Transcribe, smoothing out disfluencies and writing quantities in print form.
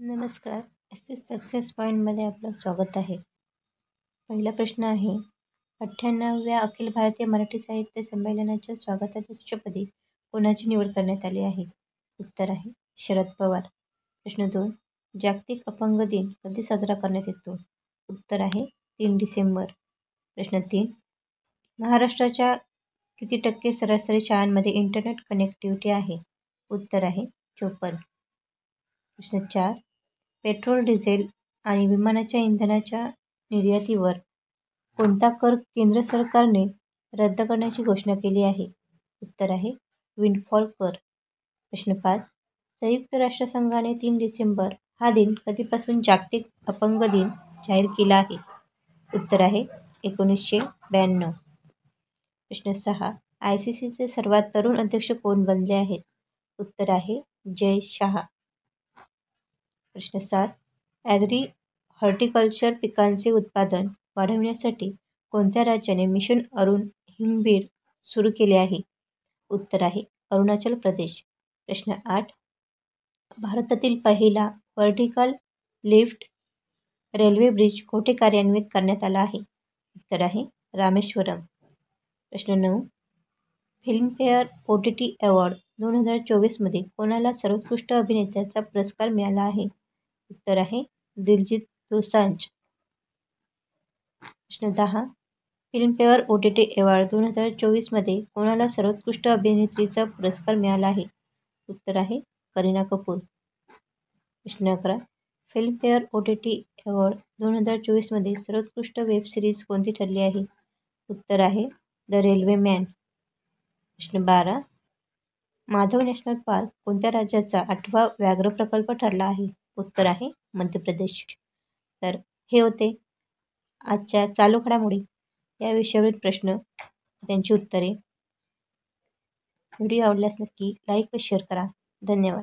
नमस्कार. सक्सेस पॉईंटमध्ये आपलं स्वागत आहे. पहिला प्रश्न आहे, 98व्या अखिल भारतीय मराठी साहित्य संमेलनाच्या स्वागताध्यक्षपदी कोणाची निवड करण्यात आली आहे? उत्तर आहे शरद पवार. प्रश्न 2, जागतिक अपंग दिन कधी साजरा करण्यात येतो? उत्तर आहे 3 डिसेंबर. प्रश्न 3, महाराष्ट्राच्या किती टक्के सरासरी शाळांमध्ये इंटरनेट कनेक्टिव्हिटी आहे? उत्तर आहे 54. प्रश्न 4, पेट्रोल, डिझेल आणि विमानाच्या इंधनाच्या निर्यातीवर कोणता कर केंद्र सरकारने रद्द करण्याची घोषणा केली आहे? उत्तर आहे विंडफॉल कर. प्रश्न 5, संयुक्त राष्ट्रसंघाने 3 डिसेंबर हा दिन कधीपासून जागतिक अपंग दिन जाहीर केला आहे? उत्तर आहे 1992. प्रश्न 6, ICCचे सर्वात तरुण अध्यक्ष कोण बनले आहेत? उत्तर आहे जय शाह. प्रश्न 7, हॉर्टिकल्चर पिकांचे उत्पादन वाढविण्यासाठी कोणत्या राज्याने मिशन अरुण हिमवीर सुरू केले आहे? उत्तर आहे अरुणाचल प्रदेश. प्रश्न 8, भारतातील पहिला व्हर्टिकल लिफ्ट रेल्वे ब्रिज कोठे कार्यान्वित करण्यात आला आहे? उत्तर आहे रामेश्वरम. प्रश्न 9, फिल्मफेअर OTT अवॉर्ड 2024 कोणाला सर्वोत्कृष्ट अभिनेत्याचा पुरस्कार मिळाला आहे? उत्तर आहे दिलजीत दोसांझ. प्रश्न 10, फिल्मफेअर OTT अवॉर्ड 2024 कोणाला सर्वोत्कृष्ट अभिनेत्रीचा पुरस्कार मिळाला आहे? उत्तर आहे करीना कपूर. प्रश्न 11, फिल्मफेअर OTT अवॉर्ड 2024 सर्वोत्कृष्ट वेब सिरीज कोणती ठरली आहे? उत्तर आहे द रेल्वेमॅन. प्रश्न 12, माधव नॅशनल पार्क कोणत्या राज्याचा 8वा व्याघ्र प्रकल्प ठरला आहे? उत्तर आहे मध्य प्रदेश. तर हे होते आजच्या चालू घडामोडी या विषयावरील प्रश्न, त्यांची उत्तरे. व्हिडिओ आवडल्यास नक्की लाईक व शेअर करा. धन्यवाद.